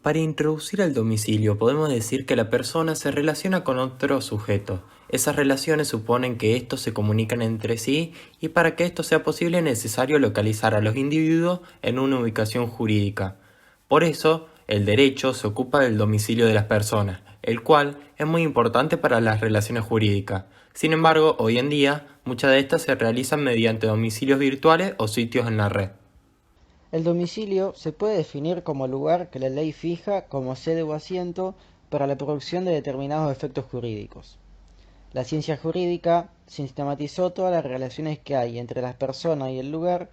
Para introducir el domicilio podemos decir que la persona se relaciona con otro sujeto. Esas relaciones suponen que estos se comunican entre sí y para que esto sea posible es necesario localizar a los individuos en una ubicación jurídica. Por eso, el derecho se ocupa del domicilio de las personas, el cual es muy importante para las relaciones jurídicas. Sin embargo, hoy en día, muchas de estas se realizan mediante domicilios virtuales o sitios en la red. El domicilio se puede definir como lugar que la ley fija como sede o asiento para la producción de determinados efectos jurídicos. La ciencia jurídica sistematizó todas las relaciones que hay entre las personas y el lugar,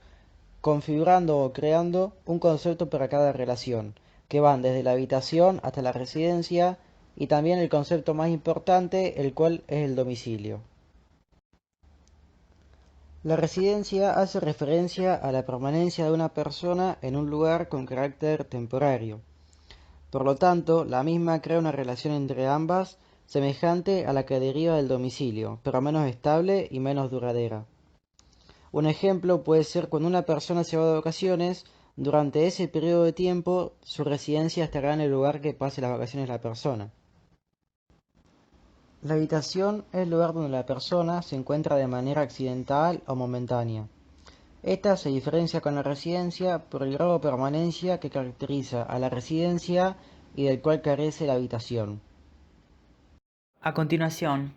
configurando o creando un concepto para cada relación, que van desde la habitación hasta la residencia, y también el concepto más importante, el cual es el domicilio. La residencia hace referencia a la permanencia de una persona en un lugar con carácter temporario. Por lo tanto, la misma crea una relación entre ambas semejante a la que deriva del domicilio, pero menos estable y menos duradera. Un ejemplo puede ser cuando una persona se va de vacaciones, durante ese periodo de tiempo su residencia estará en el lugar que pase las vacaciones la persona. La habitación es el lugar donde la persona se encuentra de manera accidental o momentánea. Esta se diferencia con la residencia por el grado de permanencia que caracteriza a la residencia y del cual carece la habitación. A continuación,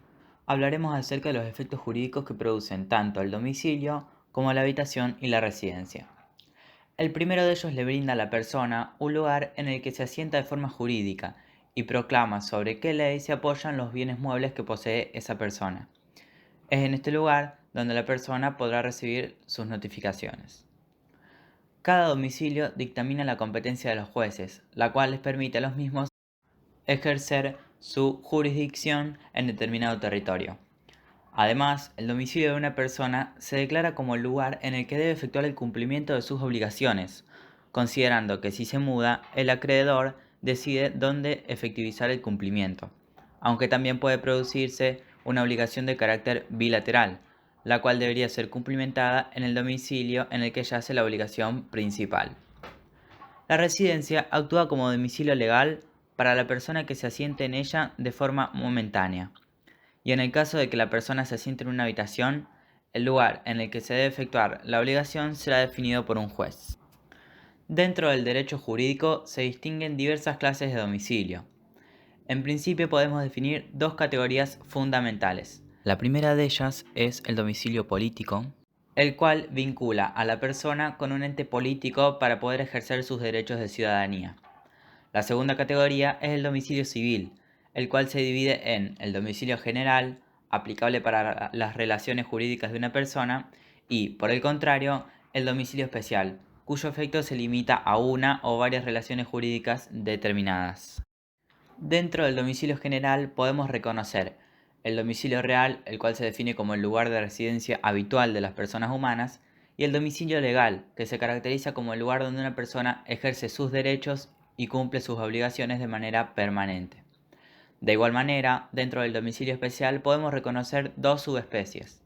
hablaremos acerca de los efectos jurídicos que producen tanto el domicilio como la habitación y la residencia. El primero de ellos le brinda a la persona un lugar en el que se asienta de forma jurídica y proclama sobre qué ley se apoyan los bienes muebles que posee esa persona. Es en este lugar donde la persona podrá recibir sus notificaciones. Cada domicilio dictamina la competencia de los jueces, la cual les permite a los mismos ejercer su jurisdicción en determinado territorio. Además, el domicilio de una persona se declara como el lugar en el que debe efectuar el cumplimiento de sus obligaciones, considerando que si se muda, el acreedor decide dónde efectivizar el cumplimiento, aunque también puede producirse una obligación de carácter bilateral, la cual debería ser cumplimentada en el domicilio en el que yace la obligación principal. La residencia actúa como domicilio legal para la persona que se asiente en ella de forma momentánea, y en el caso de que la persona se asiente en una habitación, el lugar en el que se debe efectuar la obligación será definido por un juez. Dentro del derecho jurídico se distinguen diversas clases de domicilio. En principio podemos definir dos categorías fundamentales. La primera de ellas es el domicilio político, el cual vincula a la persona con un ente político para poder ejercer sus derechos de ciudadanía. La segunda categoría es el domicilio civil, el cual se divide en el domicilio general, aplicable para las relaciones jurídicas de una persona, y, por el contrario, el domicilio especial, cuyo efecto se limita a una o varias relaciones jurídicas determinadas. Dentro del domicilio general podemos reconocer el domicilio real, el cual se define como el lugar de residencia habitual de las personas humanas, y el domicilio legal, que se caracteriza como el lugar donde una persona ejerce sus derechos y cumple sus obligaciones de manera permanente. De igual manera, dentro del domicilio especial podemos reconocer dos subespecies: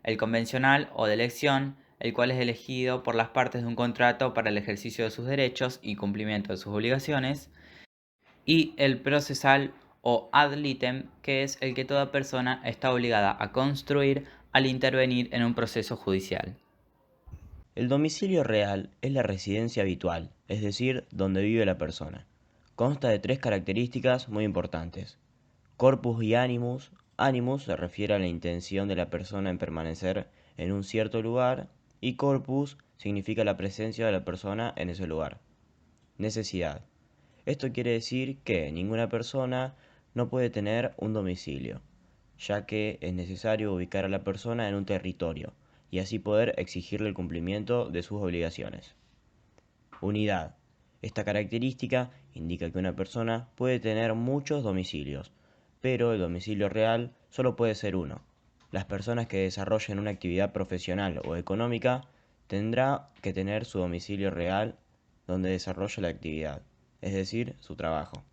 el convencional o de elección, el cual es elegido por las partes de un contrato para el ejercicio de sus derechos y cumplimiento de sus obligaciones, y el procesal o ad litem, que es el que toda persona está obligada a construir al intervenir en un proceso judicial. El domicilio real es la residencia habitual, es decir, donde vive la persona. Consta de tres características muy importantes: corpus y animus. Animus se refiere a la intención de la persona en permanecer en un cierto lugar y corpus significa la presencia de la persona en ese lugar. Necesidad. Esto quiere decir que ninguna persona no puede tener un domicilio, ya que es necesario ubicar a la persona en un territorio y así poder exigirle el cumplimiento de sus obligaciones. Unidad. Esta característica indica que una persona puede tener muchos domicilios, pero el domicilio real solo puede ser uno. Las personas que desarrollen una actividad profesional o económica tendrá que tener su domicilio real donde desarrolla la actividad, es decir, su trabajo.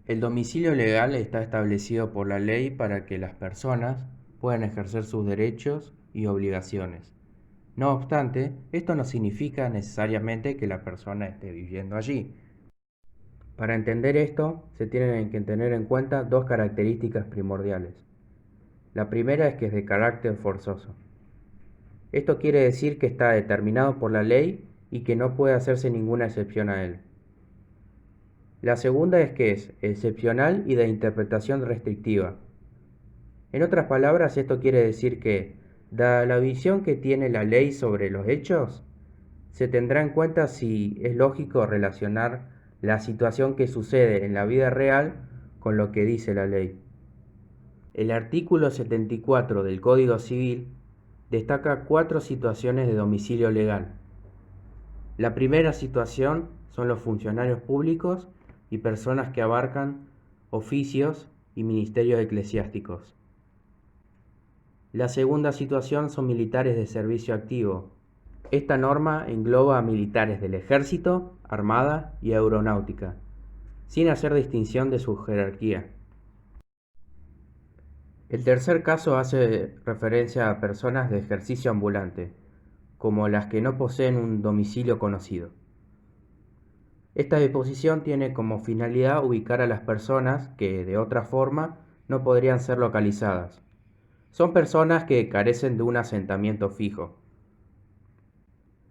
El domicilio legal está establecido por la ley para que las personas puedan ejercer sus derechos y obligaciones. No obstante, esto no significa necesariamente que la persona esté viviendo allí. Para entender esto, se tienen que tener en cuenta dos características primordiales. La primera es que es de carácter forzoso. Esto quiere decir que está determinado por la ley y que no puede hacerse ninguna excepción a él. La segunda es que es excepcional y de interpretación restrictiva. En otras palabras, esto quiere decir que, dada la visión que tiene la ley sobre los hechos, se tendrá en cuenta si es lógico relacionar la situación que sucede en la vida real con lo que dice la ley. El artículo 74 del Código Civil destaca 4 situaciones de domicilio legal. La primera situación son los funcionarios públicos y personas que abarcan oficios y ministerios eclesiásticos. La segunda situación son militares de servicio activo. Esta norma engloba a militares del Ejército, Armada y Aeronáutica, sin hacer distinción de su jerarquía. El tercer caso hace referencia a personas de ejercicio ambulante, como las que no poseen un domicilio conocido. Esta disposición tiene como finalidad ubicar a las personas que, de otra forma, no podrían ser localizadas. Son personas que carecen de un asentamiento fijo.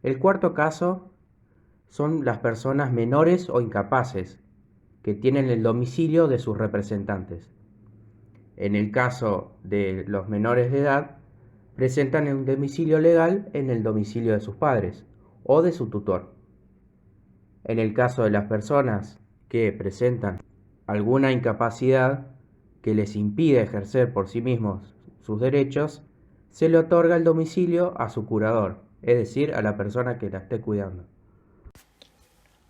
El cuarto caso son las personas menores o incapaces, que tienen el domicilio de sus representantes. En el caso de los menores de edad, presentan un domicilio legal en el domicilio de sus padres o de su tutor. En el caso de las personas que presentan alguna incapacidad que les impide ejercer por sí mismos sus derechos, se le otorga el domicilio a su curador, es decir, a la persona que la esté cuidando.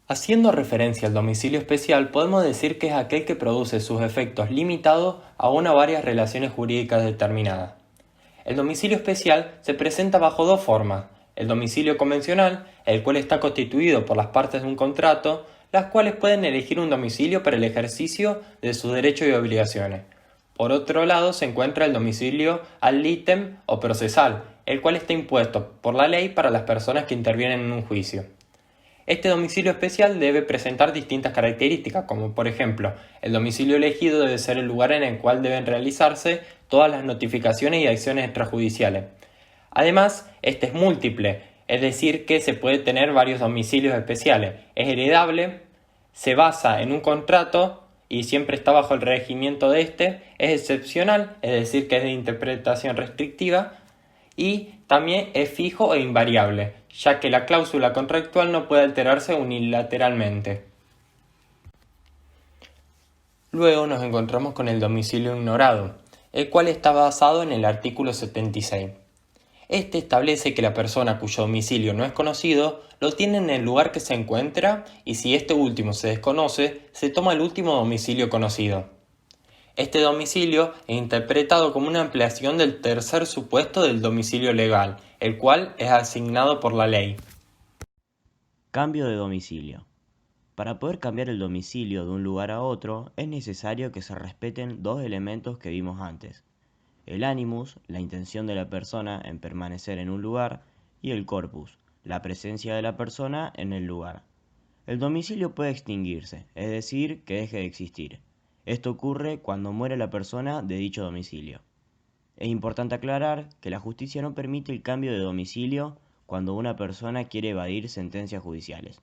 Haciendo referencia al domicilio especial, podemos decir que es aquel que produce sus efectos limitados a una o varias relaciones jurídicas determinadas. El domicilio especial se presenta bajo dos formas: el domicilio convencional, el cual está constituido por las partes de un contrato, las cuales pueden elegir un domicilio para el ejercicio de sus derechos y obligaciones. Por otro lado se encuentra el domicilio ad litem o procesal, el cual está impuesto por la ley para las personas que intervienen en un juicio. Este domicilio especial debe presentar distintas características, como por ejemplo, el domicilio elegido debe ser el lugar en el cual deben realizarse todas las notificaciones y acciones extrajudiciales. Además, este es múltiple, es decir, que se puede tener varios domicilios especiales. Es heredable, se basa en un contrato y siempre está bajo el regimiento de este. Es excepcional, es decir, que es de interpretación restrictiva. Y también es fijo e invariable, ya que la cláusula contractual no puede alterarse unilateralmente. Luego nos encontramos con el domicilio ignorado, el cual está basado en el artículo 76. Este establece que la persona cuyo domicilio no es conocido lo tiene en el lugar que se encuentra y si este último se desconoce, se toma el último domicilio conocido. Este domicilio es interpretado como una ampliación del tercer supuesto del domicilio legal, el cual es asignado por la ley. Cambio de domicilio. Para poder cambiar el domicilio de un lugar a otro, es necesario que se respeten dos elementos que vimos antes: el animus, la intención de la persona en permanecer en un lugar, y el corpus, la presencia de la persona en el lugar. El domicilio puede extinguirse, es decir, que deje de existir. Esto ocurre cuando muere la persona de dicho domicilio. Es importante aclarar que la justicia no permite el cambio de domicilio cuando una persona quiere evadir sentencias judiciales.